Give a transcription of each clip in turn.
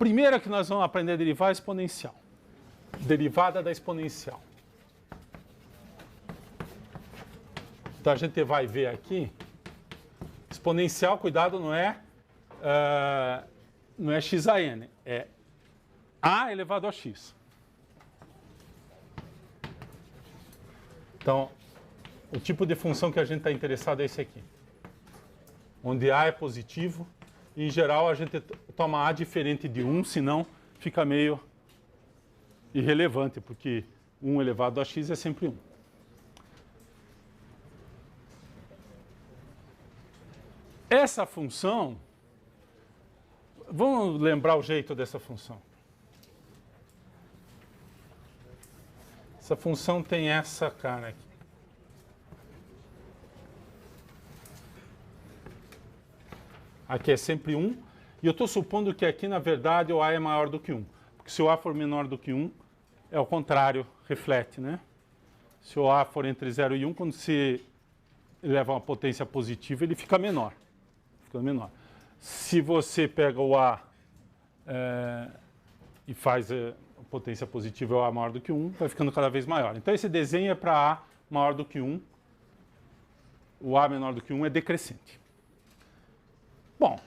primeira que nós vamos aprender a derivar é a exponencial. Derivada da exponencial. Então a gente vai ver aqui. Exponencial, cuidado, não é x a n, é a elevado a x. Então, o tipo de função que a gente está interessado é esse aqui. Onde a é positivo, e em geral a gente toma a diferente de 1, senão fica meio irrelevante, porque 1 elevado a x é sempre 1. Essa função, vamos lembrar o jeito dessa função. Essa função tem essa cara aqui. Aqui é sempre 1, e eu estou supondo que aqui, na verdade, o A é maior do que 1. Porque se o A for menor do que 1, é o contrário, reflete, né? Se o A for entre 0 e 1, quando se eleva a uma potência positiva, ele fica menor. Se você pega o A e faz a potência positiva, o A maior do que 1, vai ficando cada vez maior. Então esse desenho é para A maior do que 1, o A menor do que 1 é decrescente. Bom,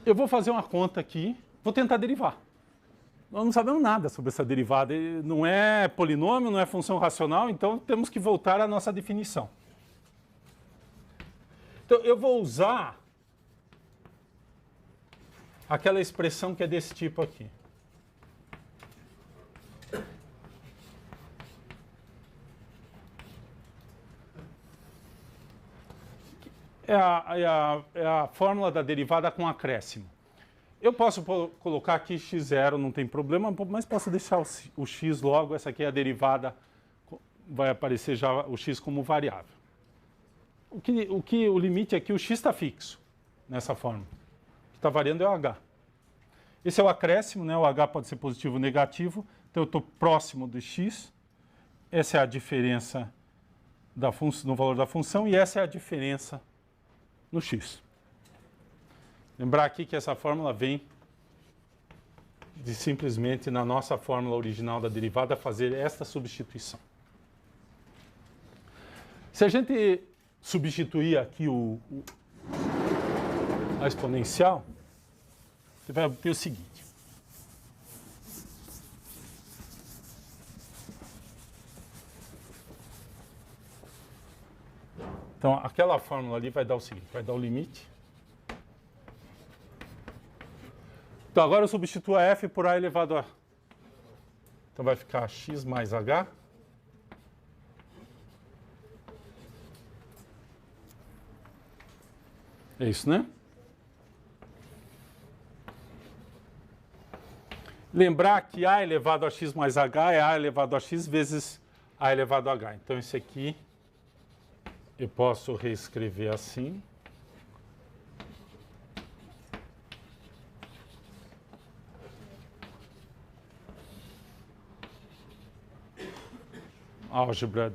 eu vou fazer uma conta aqui, vou tentar derivar. Nós não sabemos nada sobre essa derivada, não é polinômio, não é função racional, então temos que voltar à nossa definição. Então, eu vou usar aquela expressão que é desse tipo aqui. É a fórmula da derivada com acréscimo. Eu posso colocar aqui x0, não tem problema, mas posso deixar o x logo, essa aqui é a derivada, vai aparecer já o x como variável. O limite aqui, o x está fixo nessa fórmula. O que está variando é o h. Esse é o acréscimo, né? O h pode ser positivo ou negativo, então eu estou próximo do x. Essa é a diferença no valor da função e essa é a diferença no x. Lembrar aqui que essa fórmula vem de simplesmente, na nossa fórmula original da derivada, fazer esta substituição. Se a gente substituir aqui a exponencial, você vai ter o seguinte. Então, aquela fórmula ali vai dar o seguinte, vai dar o limite. Então, agora eu substituo a f por a elevado a. Então, vai ficar x mais h. É isso, né? Lembrar que a elevado a x mais h é a elevado a x vezes a elevado a h. Então, esse aqui eu posso reescrever assim. Álgebra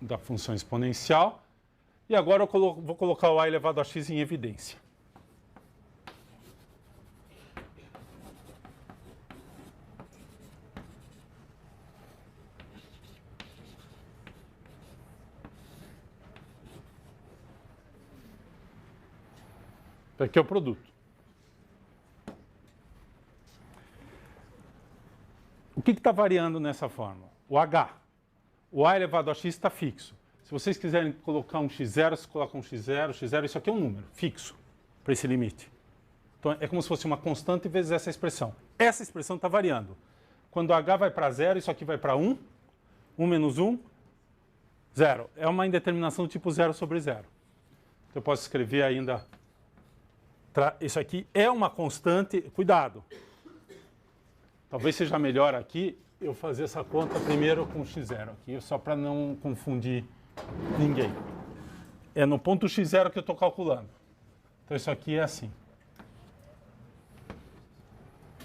da função exponencial. E agora eu vou colocar o a elevado a x em evidência. Aqui é o produto. O que está variando nessa fórmula? O h. O a elevado a x está fixo. Se vocês quiserem colocar um x0, vocês colocam um x0, isso aqui é um número fixo para esse limite. Então é como se fosse uma constante vezes essa expressão. Essa expressão está variando. Quando h vai para 0, isso aqui vai para 1. 1 menos 1, 0. É uma indeterminação do tipo 0 sobre 0. Então eu posso escrever ainda... Isso aqui é uma constante... Cuidado. Talvez seja melhor aqui eu fazer essa conta primeiro com x0 aqui, só para não confundir ninguém. É no ponto x0 que eu estou calculando. Então isso aqui é assim.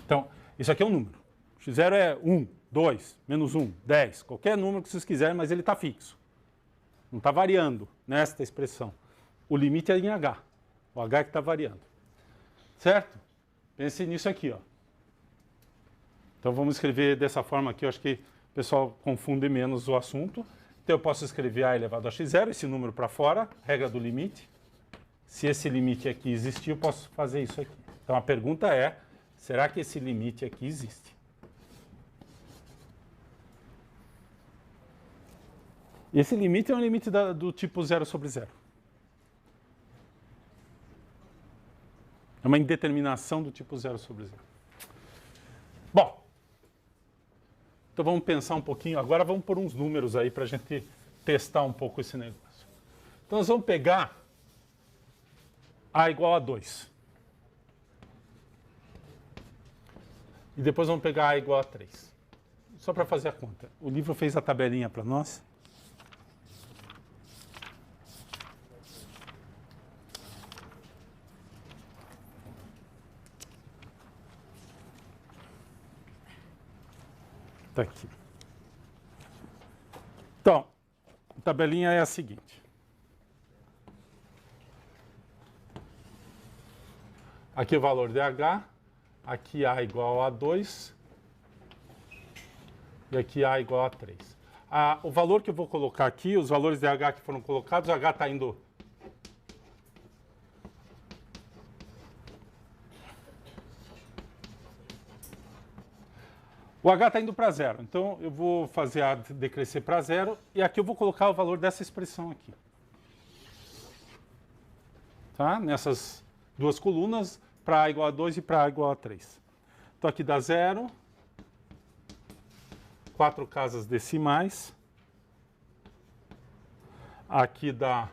Então, isso aqui é um número. x0 é 1, 2, menos 1, 10, qualquer número que vocês quiserem, mas ele está fixo. Não está variando nesta expressão. O limite é em h. O h é que está variando. Certo? Pense nisso aqui, ó. Então vamos escrever dessa forma aqui, eu acho que o pessoal confunde menos o assunto. Então eu posso escrever a elevado a x0, esse número para fora, regra do limite. Se esse limite aqui existir, eu posso fazer isso aqui. Então a pergunta é, será que esse limite aqui existe? Esse limite é um limite do tipo 0 sobre 0. É uma indeterminação do tipo 0 sobre 0. Bom, então vamos pensar um pouquinho. Agora vamos pôr uns números aí para a gente testar um pouco esse negócio. Então nós vamos pegar A igual a 2. E depois vamos pegar A igual a 3. Só para fazer a conta. O livro fez a tabelinha para nós. Está aqui. Então, a tabelinha é a seguinte. Aqui o valor de H, aqui A igual a 2 e aqui A igual a 3. O valor que eu vou colocar aqui, os valores de H que foram colocados, H está indo... O H está indo para 0, então eu vou fazer A decrescer para 0 e aqui eu vou colocar o valor dessa expressão aqui. Tá? Nessas duas colunas, para A igual a 2 e para A igual a 3. Então aqui dá 0, 4 casas decimais, aqui dá,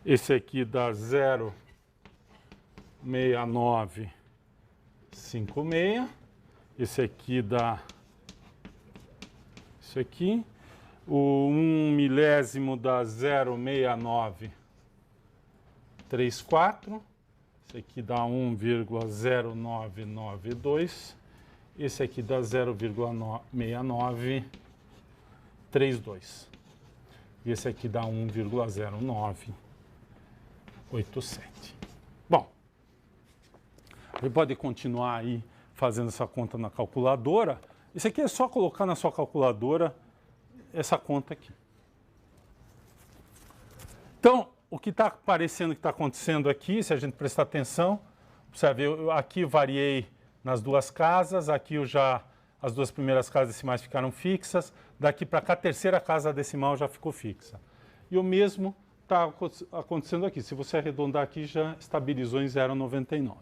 esse aqui dá 0,6956, esse aqui dá isso aqui, o 1 milésimo dá 0,6934, esse aqui dá 1,0992, esse aqui dá 0,6932 e esse aqui dá 1,0987. Bom, você pode continuar aí fazendo essa conta na calculadora. Isso aqui é só colocar na sua calculadora essa conta aqui. Então, o que está parecendo que está acontecendo aqui, se a gente prestar atenção, observe, eu aqui variei nas duas casas, aqui as duas primeiras casas decimais ficaram fixas, daqui para cá a terceira casa decimal já ficou fixa. E o mesmo está acontecendo aqui. Se você arredondar aqui, já estabilizou em 0,99.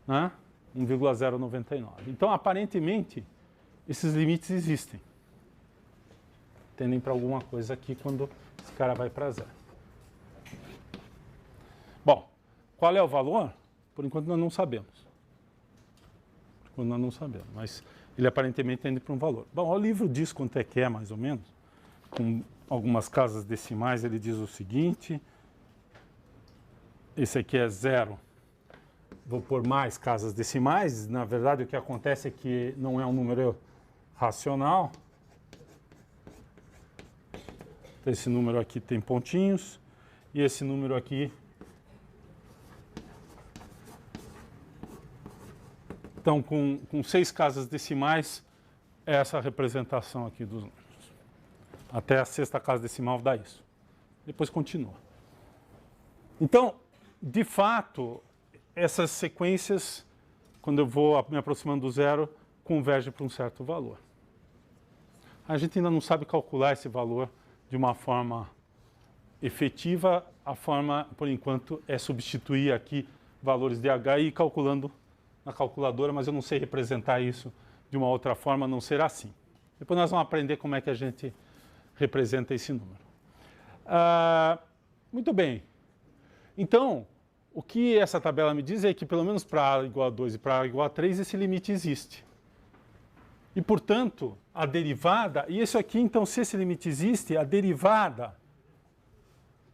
Né? 1,099. Então, aparentemente, esses limites existem. Tendem para alguma coisa aqui quando esse cara vai para 0. Bom, qual é o valor? Por enquanto nós não sabemos. Por enquanto nós não sabemos, mas ele aparentemente tende para um valor. Bom, o livro diz quanto é que é, mais ou menos. Com algumas casas decimais, ele diz o seguinte. Esse aqui é 0. Vou pôr mais casas decimais. Na verdade, o que acontece é que não é um número racional. Então, esse número aqui tem pontinhos. E esse número aqui... Então, com 6 casas decimais, é essa representação aqui dos números. Até a sexta casa decimal dá isso. Depois continua. Então, de fato... essas sequências, quando eu vou me aproximando do zero, convergem para um certo valor. A gente ainda não sabe calcular esse valor de uma forma efetiva. A forma, por enquanto, é substituir aqui valores de H e ir calculando na calculadora, mas eu não sei representar isso de uma outra forma, a não ser assim. Depois nós vamos aprender como é que a gente representa esse número. Muito bem. Então, o que essa tabela me diz é que, pelo menos para A igual a 2 e para A igual a 3, esse limite existe. E, portanto, a derivada... E isso aqui, então, se esse limite existe, a derivada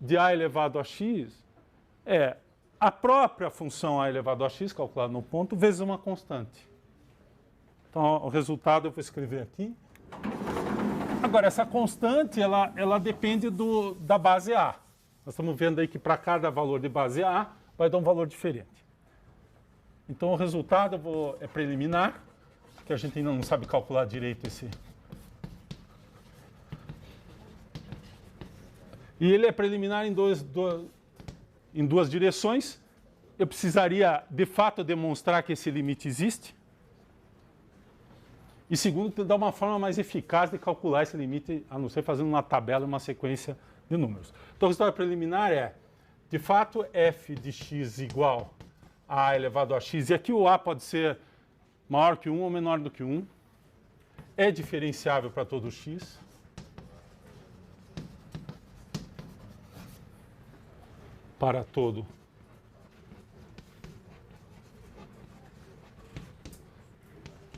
de A elevado a x é a própria função A elevado a x, calculada no ponto, vezes uma constante. Então, o resultado eu vou escrever aqui. Agora, essa constante, ela depende da base A. Nós estamos vendo aí que para cada valor de base A vai dar um valor diferente. Então o resultado é preliminar, que a gente ainda não sabe calcular direito esse. E ele é preliminar em duas direções. Eu precisaria, de fato, demonstrar que esse limite existe. E segundo, dar uma forma mais eficaz de calcular esse limite, a não ser fazendo uma tabela, uma sequência de números. Então, o resultado preliminar é, de fato, f de x igual a elevado a x. E aqui o a pode ser maior que 1 ou menor do que 1. É diferenciável para todo x. Para todo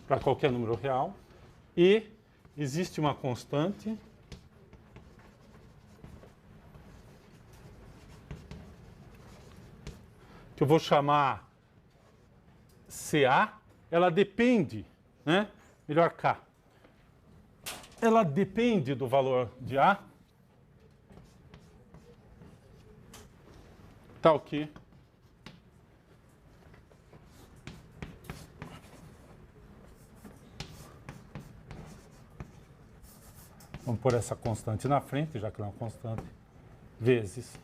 para qualquer número real, e existe uma constante que eu vou chamar CA, ela depende, né? Melhor K. Ela depende do valor de A, tal que vamos pôr essa constante na frente, já que ela é uma constante, vezes.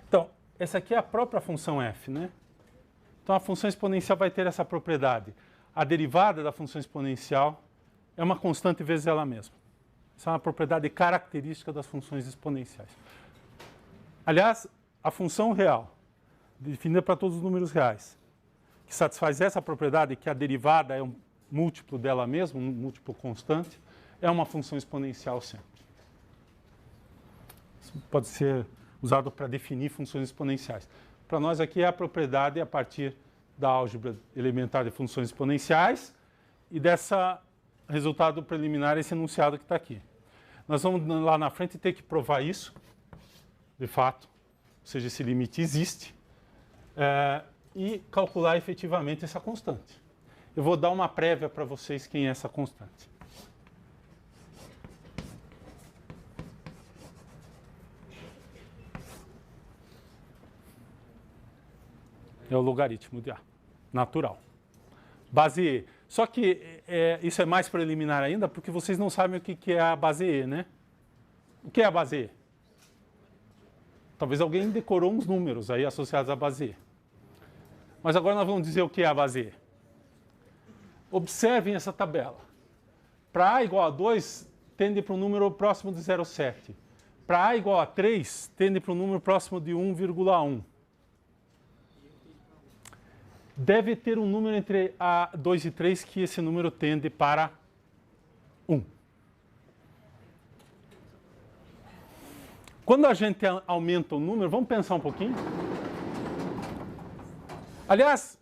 Então, essa aqui é a própria função f, né? Então, a função exponencial vai ter essa propriedade. A derivada da função exponencial é uma constante vezes ela mesma. Essa é uma propriedade característica das funções exponenciais. Aliás, a função real, definida para todos os números reais, que satisfaz essa propriedade, que a derivada é um múltiplo dela mesma, um múltiplo constante, é uma função exponencial sempre. Isso pode ser usado para definir funções exponenciais. Para nós aqui é a propriedade a partir da álgebra elementar de funções exponenciais e dessa resultado preliminar, esse enunciado que está aqui. Nós vamos lá na frente ter que provar isso, de fato, ou seja, esse limite existe, e calcular efetivamente essa constante. Eu vou dar uma prévia para vocês quem é essa constante. É o logaritmo de A, natural. Base E. Só que isso é mais preliminar ainda, porque vocês não sabem o que é a base E, né? O que é a base E? Talvez alguém decorou uns números aí associados à base E. Mas agora nós vamos dizer o que é a base E. Observem essa tabela. Para A igual a 2, tende para um número próximo de 0,7. Para A igual a 3, tende para um número próximo de 1,1. Deve ter um número entre a 2 e 3 que esse número tende para 1. Quando a gente aumenta o número, vamos pensar um pouquinho. Aliás,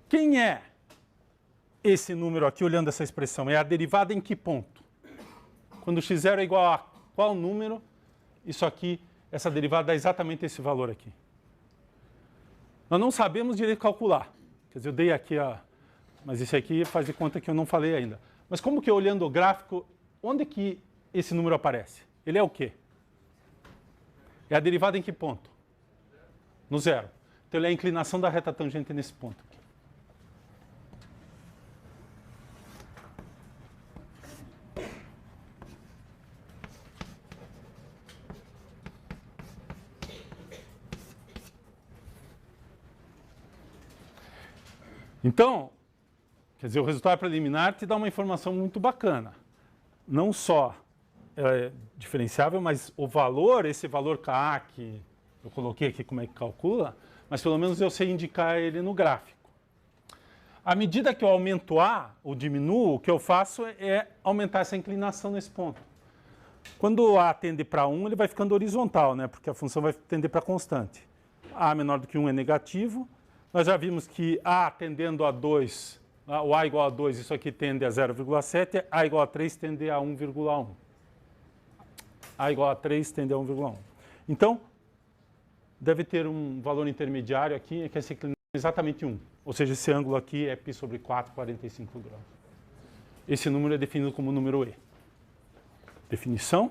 quem é esse número aqui, olhando essa expressão? É a derivada em que ponto? Quando x0 é igual a qual número? Isso aqui, essa derivada dá exatamente esse valor aqui. Nós não sabemos direito calcular. Quer dizer, eu dei aqui mas isso aqui faz de conta que eu não falei ainda. Mas como que olhando o gráfico, onde que esse número aparece? Ele é o quê? É a derivada em que ponto? No zero. Então ele é a inclinação da reta tangente nesse ponto aqui. Então, quer dizer, o resultado preliminar te dá uma informação muito bacana. Não só é diferenciável, mas o valor, esse valor Ka que eu coloquei aqui como é que calcula, mas pelo menos eu sei indicar ele no gráfico. À medida que eu aumento A ou diminuo, o que eu faço é aumentar essa inclinação nesse ponto. Quando o A tende para 1, ele vai ficando horizontal, né? Porque a função vai tender para constante. A menor do que 1 é negativo. Nós já vimos que A tendendo a 2, o A igual a 2, isso aqui tende a 0,7, A igual a 3 tende a 1,1. A igual a 3 tende a 1,1. Então, deve ter um valor intermediário aqui, que é essa inclinação exatamente 1. Ou seja, esse ângulo aqui é π sobre 4, 45 graus. Esse número é definido como número E. Definição.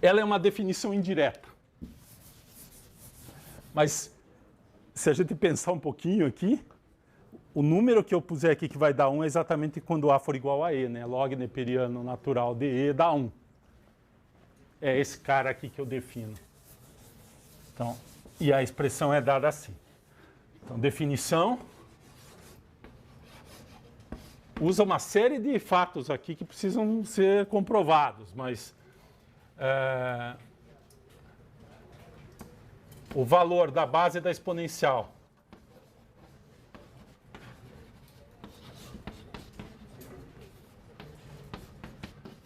Ela é uma definição indireta. Mas, se a gente pensar um pouquinho aqui, o número que eu puser aqui que vai dar 1 é exatamente quando A for igual a E, né? Log neperiano natural de E dá 1. É esse cara aqui que eu defino. Então, e a expressão é dada assim. Então, definição usa uma série de fatos aqui que precisam ser comprovados, mas o valor da base da exponencial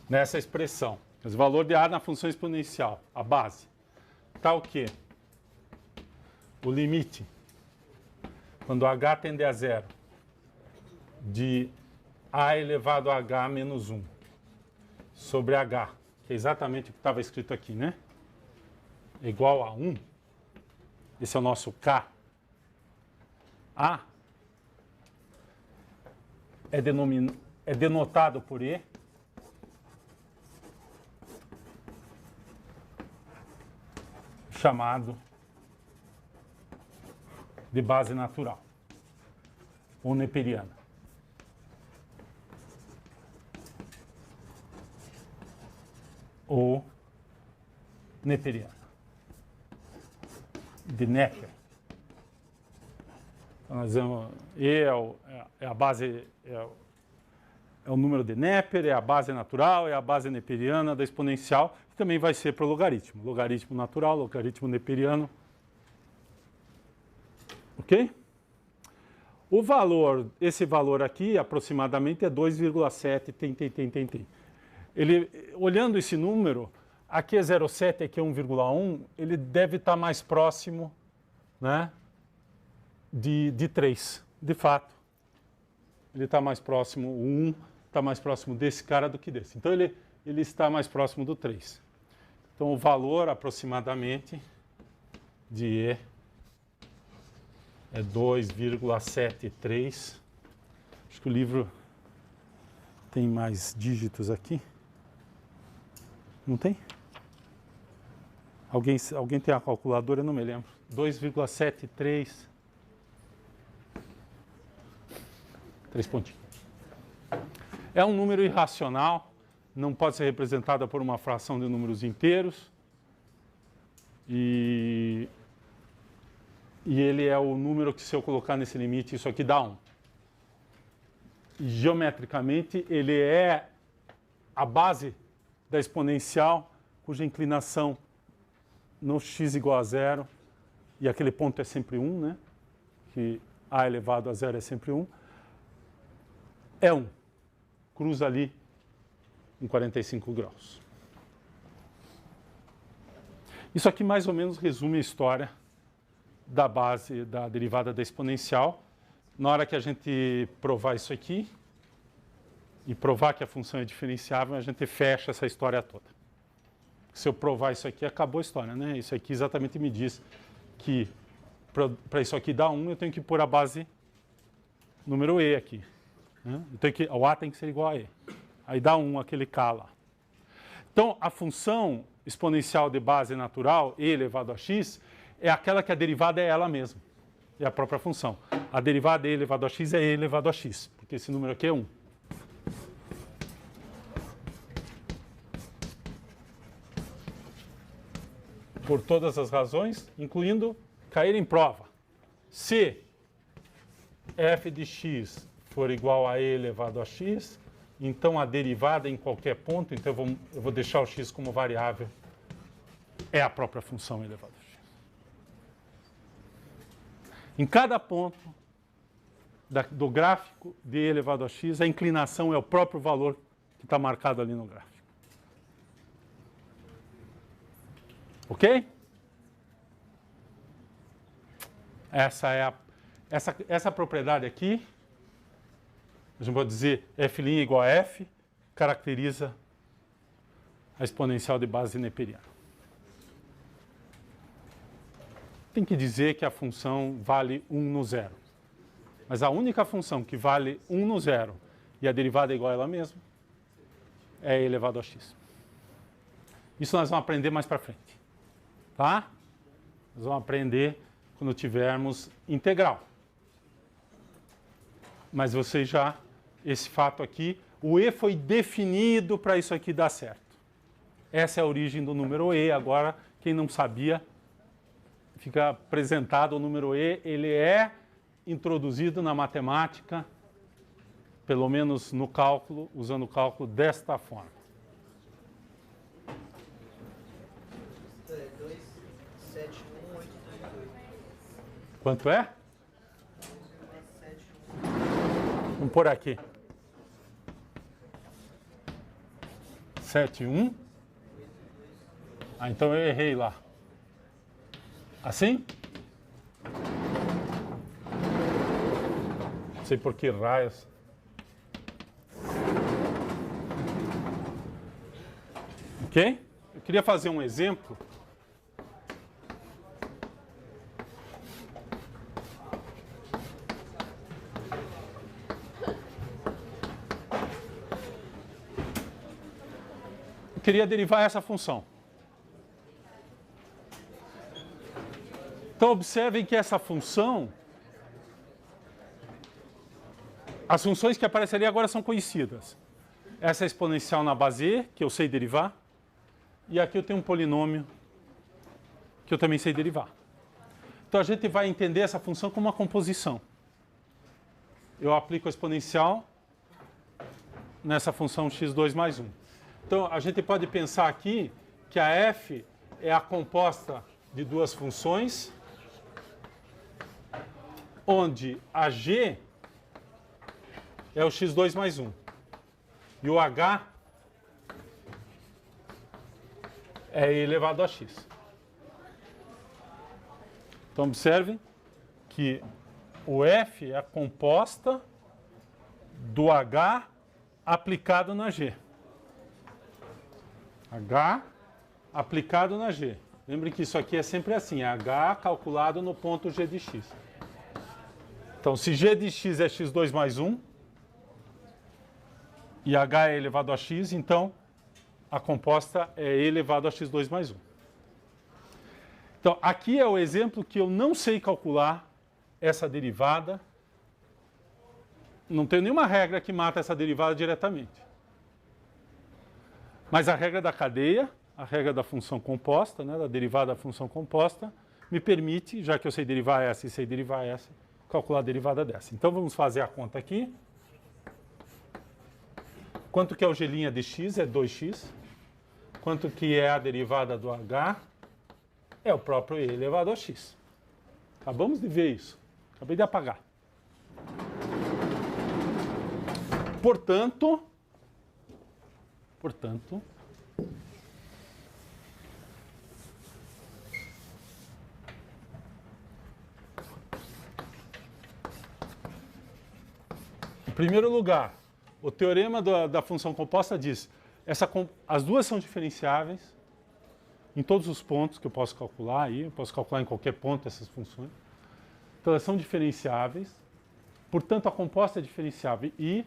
nessa expressão, o valor de A na função exponencial, a base, está o quê? O limite, quando h tende a zero, de A elevado a h menos 1 sobre h, que é exatamente o que estava escrito aqui, né? Igual a 1. Esse é o nosso K. A é denotado por E. Chamado de base natural, ou neperiana. Ou neperiana. De Neper. Então, nós vamos, E é a base, é o número de Neper, é a base natural, é a base neperiana da exponencial, que também vai ser para o logaritmo. Logaritmo natural, logaritmo neperiano. Ok? O valor, esse valor aqui, aproximadamente, é 2,7, tem. Ele, olhando esse número, aqui é 0,7, aqui é 1,1, ele deve estar mais próximo, né, de 3, de fato. Ele está mais próximo, o 1 está mais próximo desse cara do que desse. Então, ele está mais próximo do 3. Então, o valor, aproximadamente, de E é 2,73. Acho que o livro tem mais dígitos aqui. Não tem? Alguém tem a calculadora? Eu não me lembro. 2,73. 3 pontinhos. É um número irracional, não pode ser representada por uma fração de números inteiros. E ele é o número que, se eu colocar nesse limite, isso aqui dá 1. Geometricamente, ele é a base da exponencial, cuja inclinação no x igual a 0, e aquele ponto é sempre 1, né? Que A elevado a 0 é sempre 1. É 1. Cruza ali em 45 graus. Isso aqui mais ou menos resume a história da base da derivada da exponencial. Na hora que a gente provar isso aqui e provar que a função é diferenciável, a gente fecha essa história toda. Se eu provar isso aqui, acabou a história, né? Isso aqui exatamente me diz que para isso aqui dar 1, eu tenho que pôr a base número E aqui. Né? O A tem que ser igual a E. Aí dá 1 aquele K lá. Então, a função exponencial de base natural, E elevado a x, é aquela que a derivada é ela mesma. É a própria função. A derivada E elevado a x é E elevado a x, porque esse número aqui é 1. Por todas as razões, incluindo cair em prova. Se f de x for igual a E elevado a x, então a derivada em qualquer ponto, então eu vou deixar o x como variável, é a própria função elevado a x. Em cada ponto do gráfico de E elevado a x, a inclinação é o próprio valor que está marcado ali no gráfico. Ok? Essa propriedade aqui, a gente pode dizer f' igual a f, caracteriza a exponencial de base neperiana. Tem que dizer que a função vale 1 no zero. Mas a única função que vale 1 no zero e a derivada é igual a ela mesma é E elevado a x. Isso nós vamos aprender mais para frente. Tá? Nós vamos aprender quando tivermos integral. Mas vocês já, esse fato aqui, o E foi definido para isso aqui dar certo. Essa é a origem do número E. Agora, quem não sabia, fica apresentado o número E. Ele é introduzido na matemática, pelo menos no cálculo, usando o cálculo desta forma. É 27182. Quanto é? Vamos por aqui. 71. Ah, então eu errei lá. Assim? Não sei por que raios. Ok? Eu queria fazer um exemplo. Eu queria derivar essa função. Então, observem que essa função, as funções que aparecem ali agora são conhecidas. Essa é exponencial na base E, que eu sei derivar, e aqui eu tenho um polinômio que eu também sei derivar. Então, a gente vai entender essa função como uma composição. Eu aplico a exponencial nessa função x2 mais 1. Então, a gente pode pensar aqui que a f é a composta de duas funções, onde a g é o x2 mais 1 e o h é e elevado a x. Então, observem que o f é a composta do h aplicado na g. H aplicado na g. Lembrem que isso aqui é sempre assim, é h calculado no ponto g de x. Então, se g de x é x2 mais 1 e h é elevado a x, então a composta é e elevado a x2 mais 1. Então, aqui é o exemplo que eu não sei calcular essa derivada. Não tem nenhuma regra que mata essa derivada diretamente. Mas a regra da cadeia, a regra da função composta, né, da derivada da função composta, me permite, já que eu sei derivar essa e sei derivar essa, calcular a derivada dessa. Então, vamos fazer a conta aqui. Quanto que é o g' de x? É 2x. Quanto que é a derivada do h? É o próprio e elevado a x. Acabamos de ver isso. Acabei de apagar. Portanto, em primeiro lugar, o teorema da função composta diz as duas são diferenciáveis em todos os pontos que eu posso calcular aí, eu posso calcular em qualquer ponto essas funções. Então, elas são diferenciáveis, portanto, a composta é diferenciável e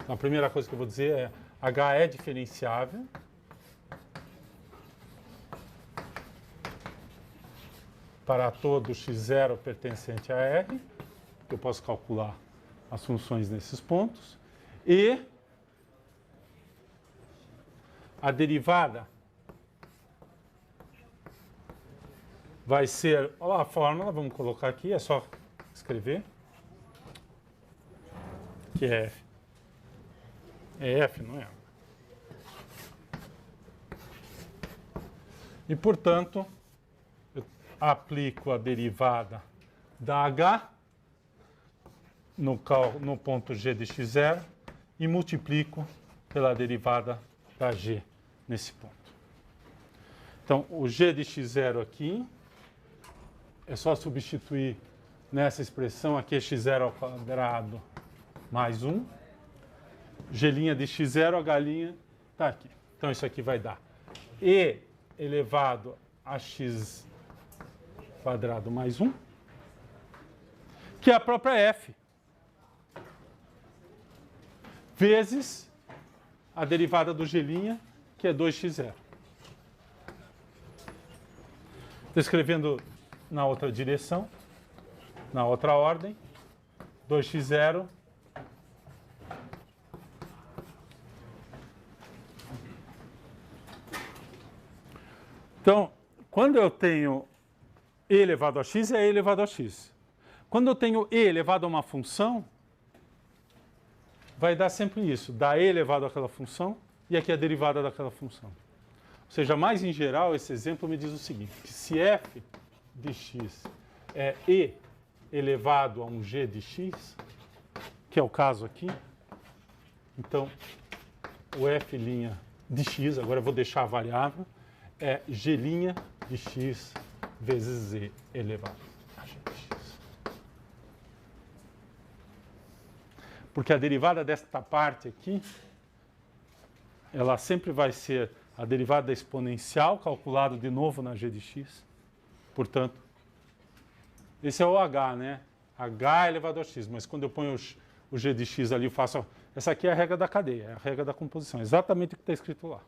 a primeira coisa que eu vou dizer é h é diferenciável para todo x0 pertencente a R, que eu posso calcular as funções nesses pontos, e a derivada vai ser, a fórmula, vamos colocar aqui, é só escrever, que é f. É f, não é? E, portanto, eu aplico a derivada da h no ponto g de x0 e multiplico pela derivada da g nesse ponto. Então, o g de x0 aqui é só substituir nessa expressão aqui é x0 ao quadrado mais 1. G' de x0, h' está aqui. Então, isso aqui vai dar e elevado a x quadrado mais 1, que é a própria f, vezes a derivada do g', que é 2x0. Estou escrevendo na outra direção, na outra ordem, 2x0 Então, quando eu tenho e elevado a x, é e elevado a x. Quando eu tenho e elevado a uma função, vai dar sempre isso, dá e elevado àquela função e aqui a derivada daquela função. Ou seja, mais em geral, esse exemplo me diz o seguinte, que se f de x é e elevado a um g de x, que é o caso aqui, então o f' de x, agora eu vou deixar a variável, é g' de x vezes e elevado a g de x. Porque a derivada desta parte aqui, ela sempre vai ser a derivada exponencial, calculado de novo na g de x. Portanto, esse é o h, né? h elevado a x. Mas quando eu ponho o g de x ali, eu faço... Essa aqui é a regra da cadeia, é a regra da composição. Exatamente o que está escrito lá.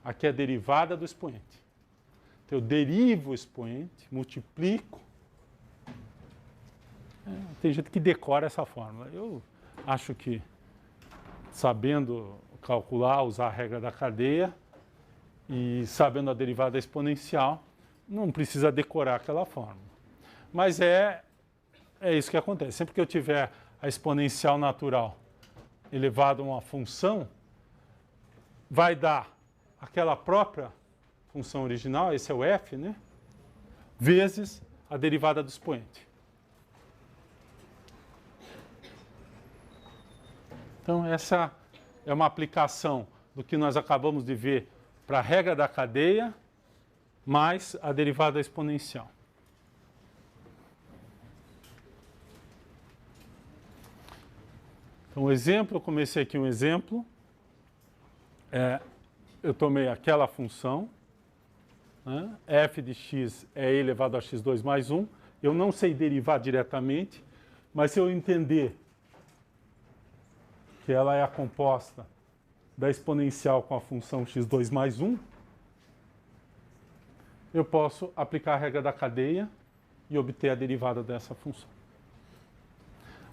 Aqui é a derivada do expoente. Então, eu derivo o expoente, multiplico. Tem gente que decora essa fórmula. Eu acho que, sabendo calcular, usar a regra da cadeia e sabendo a derivada exponencial, não precisa decorar aquela fórmula. Mas é isso que acontece. Sempre que eu tiver a exponencial natural elevado a uma função, vai dar aquela própria função original, esse é o f, né? Vezes a derivada do expoente. Então, essa é uma aplicação do que nós acabamos de ver para a regra da cadeia, mais a derivada exponencial. Então, o exemplo, eu comecei aqui um exemplo. Eu tomei aquela função, né? F de x é e elevado a x2 mais 1. Eu não sei derivar diretamente, mas se eu entender que ela é a composta da exponencial com a função x2 mais 1, eu posso aplicar a regra da cadeia e obter a derivada dessa função.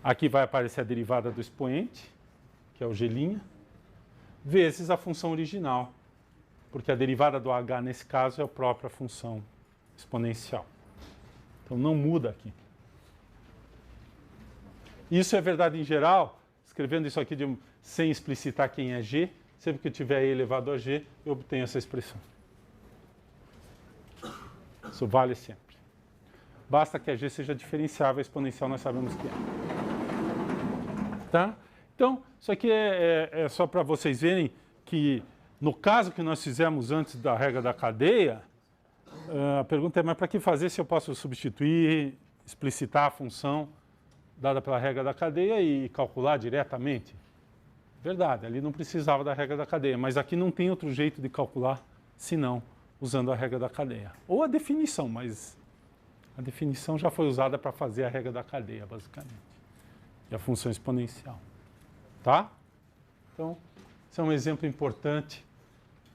Aqui vai aparecer a derivada do expoente, que é o g', vezes a função original, porque a derivada do h, nesse caso, é a própria função exponencial. Então, não muda aqui. Isso é verdade em geral, escrevendo isso aqui sem explicitar quem é g, sempre que eu tiver e elevado a g, eu obtenho essa expressão. Isso vale sempre. Basta que a g seja diferenciável, a exponencial nós sabemos que é. Tá? Então, isso aqui é só para vocês verem que, no caso que nós fizemos antes da regra da cadeia, a pergunta é, mas para que fazer se eu posso substituir, explicitar a função dada pela regra da cadeia e calcular diretamente? Verdade, ali não precisava da regra da cadeia, mas aqui não tem outro jeito de calcular senão usando a regra da cadeia. Ou a definição, mas a definição já foi usada para fazer a regra da cadeia, basicamente. E a função exponencial. Tá? Então, esse é um exemplo importante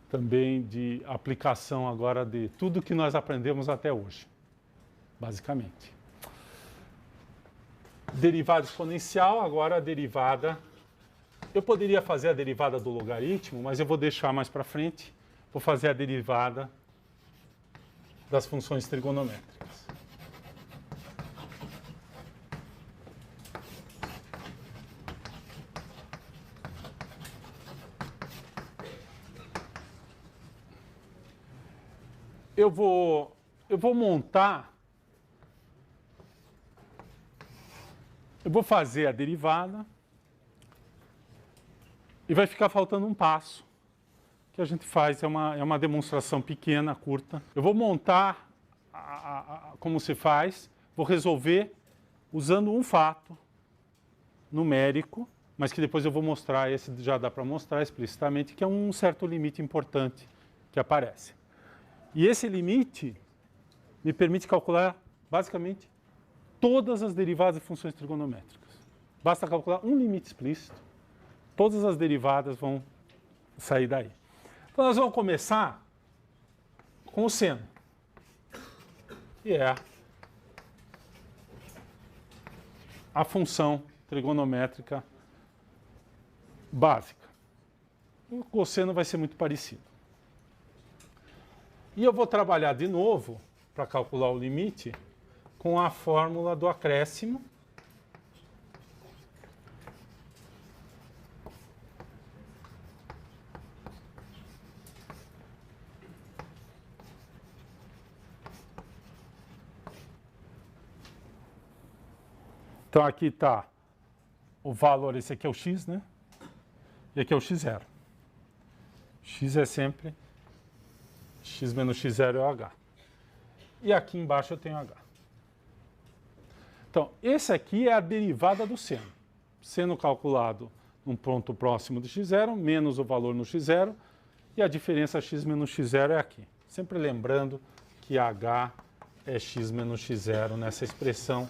também de aplicação agora de tudo que nós aprendemos até hoje, basicamente. Derivada exponencial, agora a derivada... Eu poderia fazer a derivada do logaritmo, mas eu vou deixar mais para frente. Vou fazer a derivada das funções trigonométricas. Eu vou montar, eu vou fazer a derivada e vai ficar faltando um passo que a gente faz, é uma demonstração pequena, curta. Eu vou montar como se faz, vou resolver usando um fato numérico, mas que depois eu vou mostrar, esse já dá para mostrar explicitamente, que é um certo limite importante que aparece. E esse limite me permite calcular, basicamente, todas as derivadas de funções trigonométricas. Basta calcular um limite explícito, todas as derivadas vão sair daí. Então, nós vamos começar com o seno, que é a função trigonométrica básica. O cosseno vai ser muito parecido. E eu vou trabalhar de novo, para calcular o limite, com a fórmula do acréscimo. Então, aqui está o valor, esse aqui é o x, né? E aqui é o x0. X é sempre x menos x0 é o h. E aqui embaixo eu tenho h. Então, esse aqui é a derivada do seno. Seno calculado num ponto próximo de x0, menos o valor no x0, e a diferença x menos x0 é aqui. Sempre lembrando que h é x menos x0 nessa expressão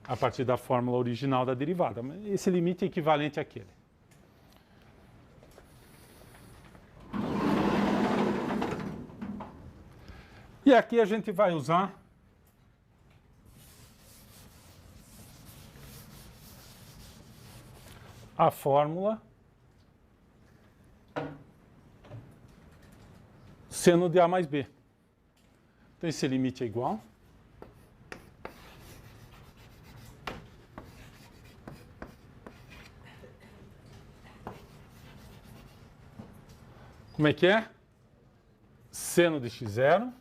a partir da fórmula original da derivada. Esse limite é equivalente àquele. E aqui a gente vai usar a fórmula seno de A mais B. Então, esse limite é igual como é que é? Seno de x0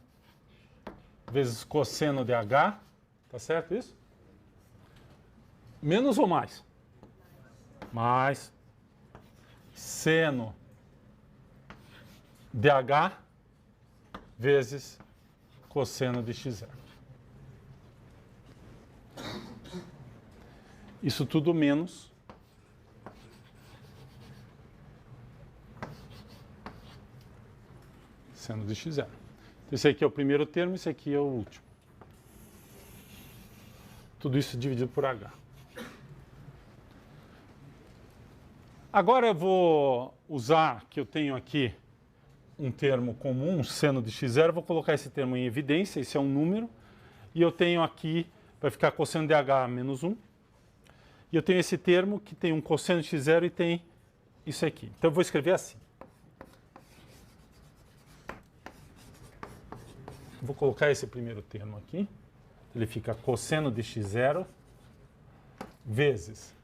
vezes cosseno de h, tá certo isso? Menos ou mais? Mais seno de h vezes cosseno de x0. Isso tudo menos seno de x0. Esse aqui é o primeiro termo, esse aqui é o último. Tudo isso dividido por h. Agora eu vou usar que eu tenho aqui um termo comum, seno de x0, vou colocar esse termo em evidência, esse é um número, e eu tenho aqui, vai ficar cosseno de h menos 1, e eu tenho esse termo que tem um cosseno de x0 e tem isso aqui. Então eu vou escrever assim. Vou colocar esse primeiro termo aqui. Ele fica cosseno de x0 vezes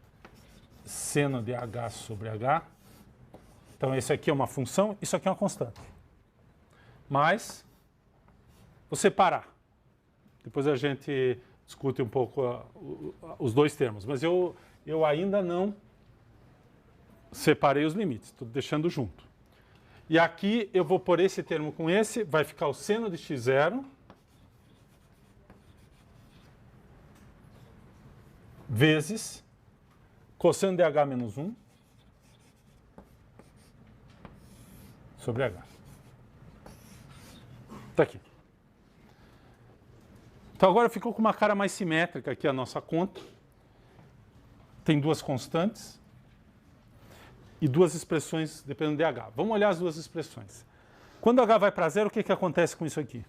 seno de h sobre h. Então, esse aqui é uma função, isso aqui é uma constante. Mas, vou separar. Depois a gente discute um pouco os dois termos. Mas eu ainda não separei os limites, estou deixando junto. E aqui eu vou pôr esse termo com esse, vai ficar o seno de x0 vezes cosseno de h menos 1 sobre h. Está aqui. Então agora ficou com uma cara mais simétrica aqui a nossa conta. Tem duas constantes e duas expressões dependendo de h. Vamos olhar as duas expressões. Quando h vai para zero, o que acontece com isso aqui?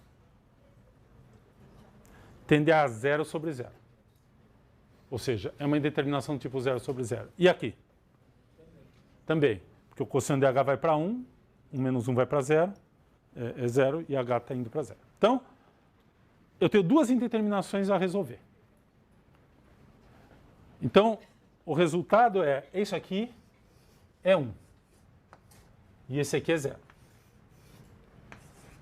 Tende a zero sobre zero. Ou seja, é uma indeterminação do tipo zero sobre zero. E aqui? Também. Porque o cosseno de h vai para 1, 1 menos 1 vai para zero, é zero, e h está indo para zero. Então, eu tenho duas indeterminações a resolver. Então, o resultado é, isso aqui é 1. E esse aqui é 0.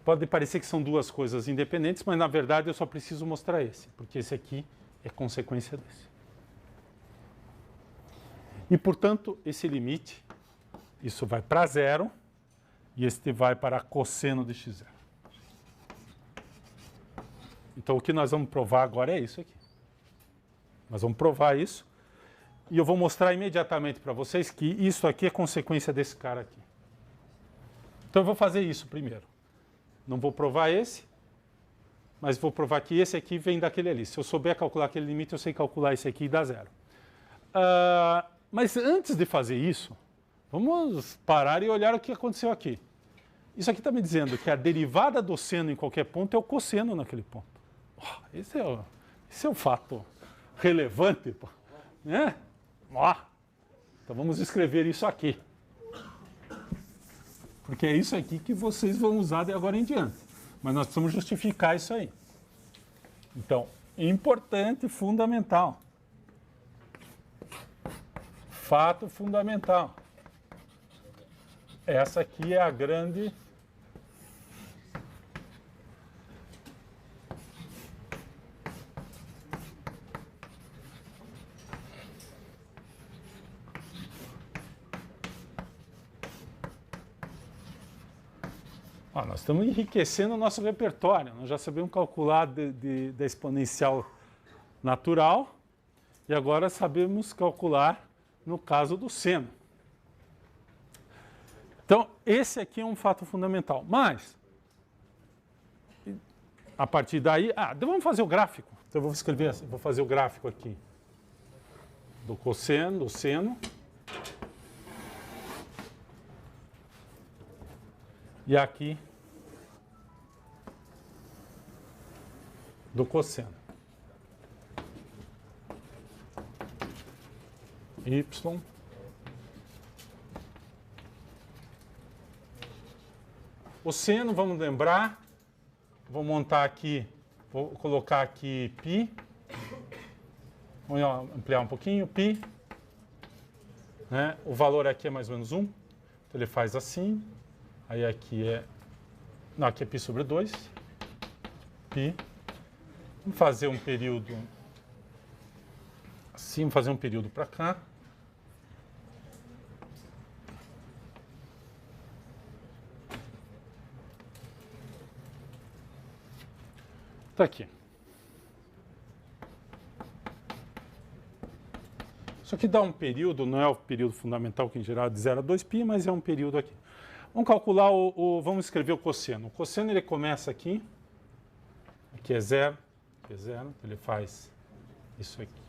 Pode parecer que são duas coisas independentes, mas na verdade eu só preciso mostrar esse, porque esse aqui é consequência desse. E, portanto, esse limite, isso vai para 0, e este vai para cosseno de x0. Então, o que nós vamos provar agora é isso aqui. Nós vamos provar isso. E eu vou mostrar imediatamente para vocês que isso aqui é consequência desse cara aqui. Então eu vou fazer isso primeiro. Não vou provar esse, mas vou provar que esse aqui vem daquele ali. Se eu souber calcular aquele limite, eu sei calcular esse aqui e dá zero. Mas antes de fazer isso, vamos parar e olhar o que aconteceu aqui. Isso aqui está me dizendo que a derivada do seno em qualquer ponto é o cosseno naquele ponto. Esse é o fato relevante, pô, né? Então vamos escrever isso aqui. Porque é isso aqui que vocês vão usar de agora em diante. Mas nós precisamos justificar isso aí. Então, importante, fundamental. Fato fundamental. Essa aqui é a grande... Nós estamos enriquecendo o nosso repertório. Nós já sabemos calcular da exponencial natural e agora sabemos calcular no caso do seno. Então, esse aqui é um fato fundamental. Mas, a partir daí... vamos fazer o gráfico. Então, eu vou escrever assim, vou fazer o gráfico aqui do cosseno, do seno. E aqui do cosseno. Y. O seno, vamos lembrar, vou montar aqui, vou colocar aqui π. Vamos ampliar um pouquinho, π. Né? O valor aqui é mais ou menos 1. Então ele faz assim. Aí aqui é... Não, aqui é π sobre 2. π. Vamos fazer um período... Assim, vamos fazer um período para cá. Está aqui. Isso aqui dá um período, não é o período fundamental que em geral é de 0 a 2π, mas é um período aqui. Vamos calcular vamos escrever o cosseno. O cosseno ele começa aqui é 0, aqui é 0, então ele faz isso aqui.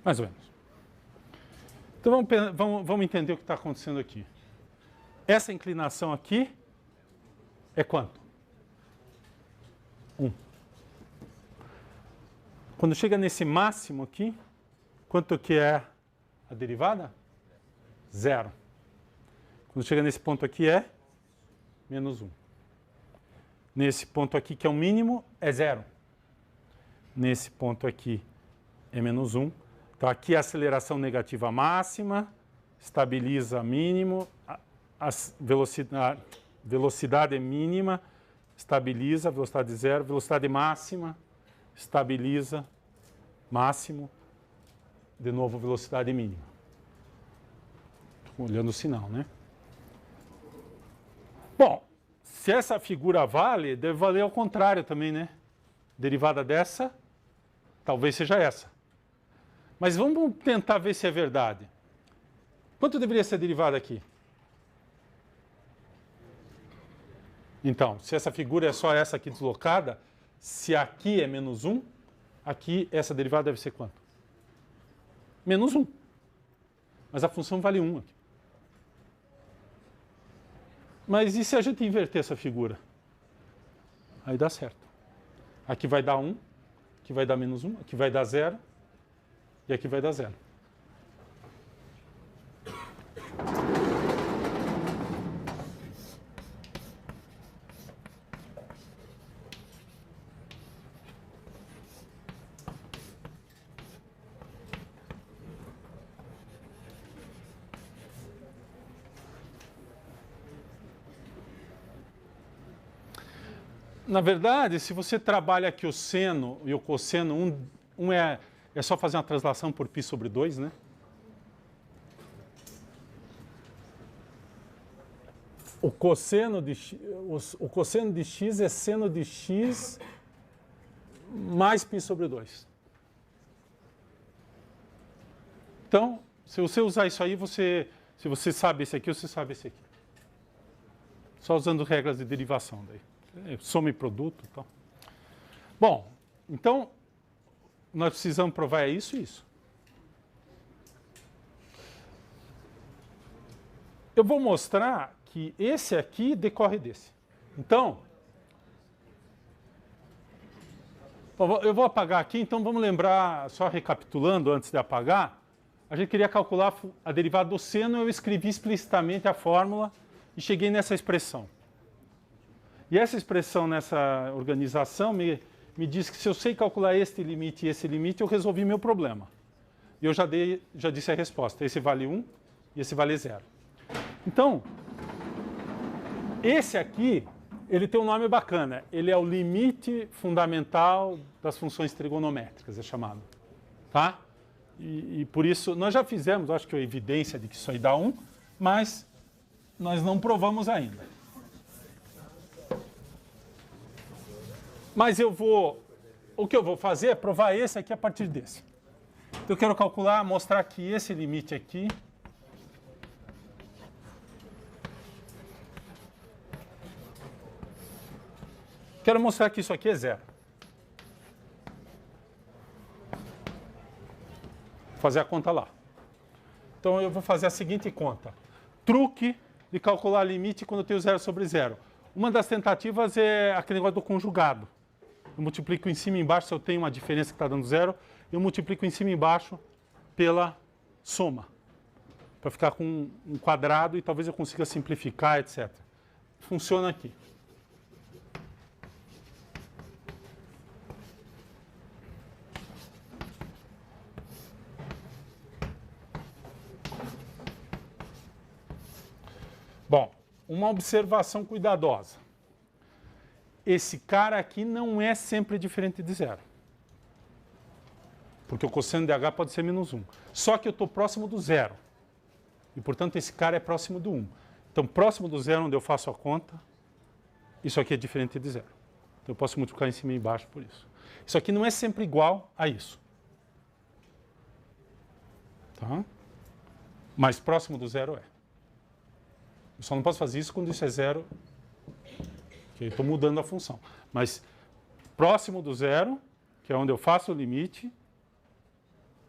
Mais ou menos. Então vamos entender o que está acontecendo aqui. Essa inclinação aqui é quanto? 1. Quando chega nesse máximo aqui, quanto que é a derivada? 0. Quando chega nesse ponto aqui é menos 1. Nesse ponto aqui, que é o mínimo, é 0. Nesse ponto aqui é menos 1. Então, aqui a aceleração negativa máxima, estabiliza mínimo, a velocidade é mínima, estabiliza, velocidade zero, velocidade máxima, estabiliza, máximo, de novo velocidade mínima. Estou olhando o sinal, né? Bom, se essa figura vale, deve valer ao contrário também, né? Derivada dessa, talvez seja essa. Mas vamos tentar ver se é verdade. Quanto deveria ser a derivada aqui? Então, se essa figura é só essa aqui deslocada, se aqui é menos 1, aqui essa derivada deve ser quanto? Menos 1. Mas a função vale 1 aqui. Mas e se a gente inverter essa figura? Aí dá certo. Aqui vai dar 1, aqui vai dar menos 1, aqui vai dar 0. E aqui vai dar 0. Na verdade, se você trabalha aqui o seno e o cosseno, um é só fazer uma translação por π sobre 2, né? O cosseno de x é seno de x mais π sobre 2. Então, se você usar isso aí, se você sabe esse aqui, você sabe esse aqui. Só usando regras de derivação daí. Soma e produto e tal. Bom, então, nós precisamos provar isso e isso. Eu vou mostrar que esse aqui decorre desse. Então, eu vou apagar aqui, então vamos lembrar, só recapitulando antes de apagar, a gente queria calcular a derivada do seno, eu escrevi explicitamente a fórmula e cheguei nessa expressão. E essa expressão nessa organização me diz que se eu sei calcular este limite e esse limite, eu resolvi meu problema. E eu já disse a resposta, esse vale 1 e esse vale 0. Então, esse aqui, ele tem um nome bacana. Ele é o limite fundamental das funções trigonométricas, é chamado. Tá? E por isso, nós já fizemos, acho que a evidência de que isso aí dá 1, mas nós não provamos ainda. Mas o que eu vou fazer é provar esse aqui a partir desse. Então, eu quero calcular, mostrar que esse limite aqui quero mostrar que isso aqui é 0. Vou fazer a conta lá. Então, eu vou fazer a seguinte conta. Truque de calcular limite quando eu tenho 0 sobre 0. Uma das tentativas é aquele negócio do conjugado. Eu multiplico em cima e embaixo, se eu tenho uma diferença que está dando 0, eu multiplico em cima e embaixo pela soma. Para ficar com um quadrado e talvez eu consiga simplificar, etc. Funciona aqui. Bom, uma observação cuidadosa. Esse cara aqui não é sempre diferente de 0. Porque o cosseno de h pode ser menos 1. Só que eu estou próximo do 0. E, portanto, esse cara é próximo do 1. Então, próximo do 0, onde eu faço a conta, isso aqui é diferente de 0. Então, eu posso multiplicar em cima e embaixo por isso. Isso aqui não é sempre igual a isso. Tá? Mas próximo do 0 é. Eu só não posso fazer isso quando isso é 0, que eu estou mudando a função. Mas próximo do 0, que é onde eu faço o limite,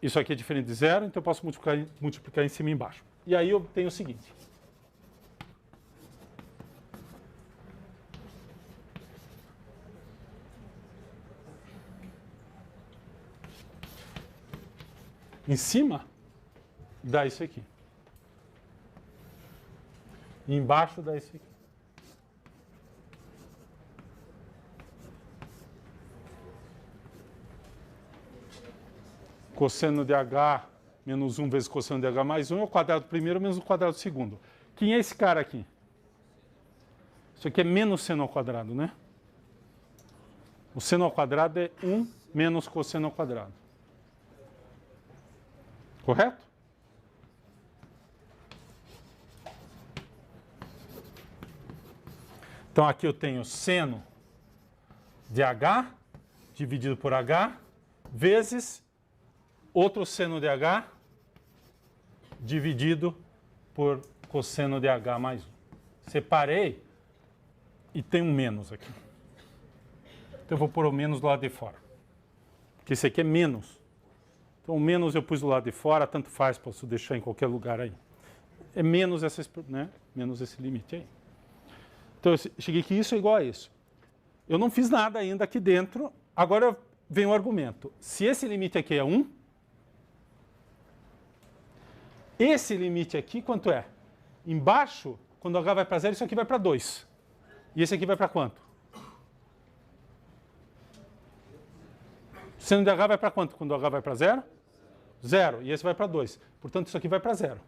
isso aqui é diferente de 0, então eu posso multiplicar em cima e embaixo. E aí eu tenho o seguinte. Em cima, dá isso aqui. E embaixo dá isso aqui. Cosseno de h menos 1 vezes cosseno de h mais 1 é o quadrado do primeiro menos o quadrado do segundo. Quem é esse cara aqui? Isso aqui é menos seno ao quadrado, né? O seno ao quadrado é 1 menos cosseno ao quadrado. Correto? Então, aqui eu tenho seno de h dividido por h vezes outro seno de h dividido por cosseno de h mais 1. Separei e tem um menos aqui. Então, eu vou pôr o menos do lado de fora. Porque esse aqui é menos. Então, o menos eu pus do lado de fora, tanto faz, posso deixar em qualquer lugar aí. É menos, né? Menos esse limite aí. Então, eu cheguei que isso é igual a isso. Eu não fiz nada ainda aqui dentro. Agora vem o argumento. Se esse limite aqui é 1, esse limite aqui, quanto é? Embaixo, quando h vai para 0, isso aqui vai para 2. E esse aqui vai para quanto? O seno de h vai para quanto quando h vai para 0? 0. E esse vai para 2. Portanto, isso aqui vai para 0.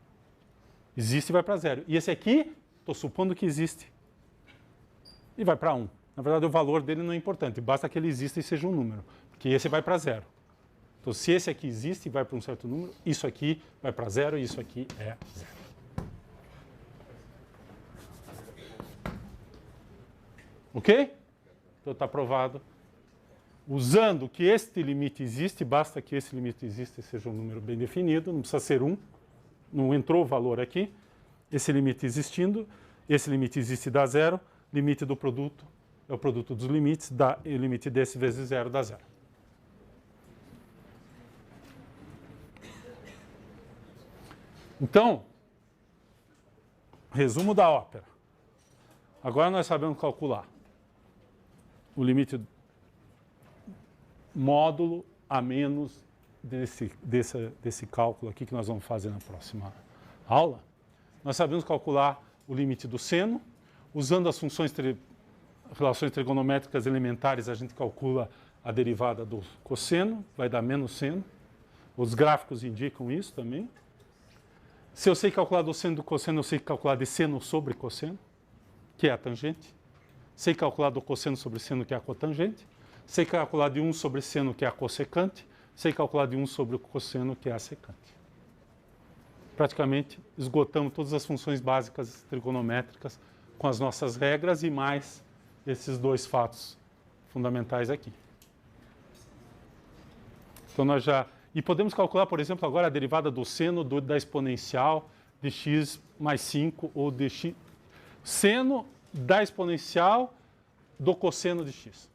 Existe e vai para 0. E esse aqui, estou supondo que existe. E vai para 1. Na verdade, o valor dele não é importante. Basta que ele exista e seja um número. Porque esse vai para 0. Então, se esse aqui existe e vai para um certo número, isso aqui vai para 0 e isso aqui é 0. Ok? Então, está provado. Usando que este limite existe, basta que esse limite exista e seja um número bem definido, não precisa ser 1. Não entrou o valor aqui. Esse limite existindo, Esse limite existe e dá zero. Limite do produto é o produto dos limites. O limite desse vezes zero dá zero. Então, resumo da ópera. Agora nós sabemos calcular o limite módulo a menos desse cálculo aqui que nós vamos fazer na próxima aula. Nós sabemos calcular o limite do seno. Usando as relações trigonométricas elementares, a gente calcula a derivada do cosseno, vai dar menos seno. Os gráficos indicam isso também. Se eu sei calcular do seno e do cosseno, eu sei calcular de seno sobre cosseno, que é a tangente. Sei calcular do cosseno sobre seno, que é a cotangente. Sei calcular de 1 sobre seno, que é a cossecante. Sei calcular de 1 sobre o cosseno, que é a secante. Praticamente esgotamos todas as funções básicas trigonométricas com as nossas regras e mais esses dois fatos fundamentais aqui. Então nós já... E podemos calcular, por exemplo, agora a derivada do seno da exponencial de x mais 5 ou de x... Seno da exponencial do cosseno de x.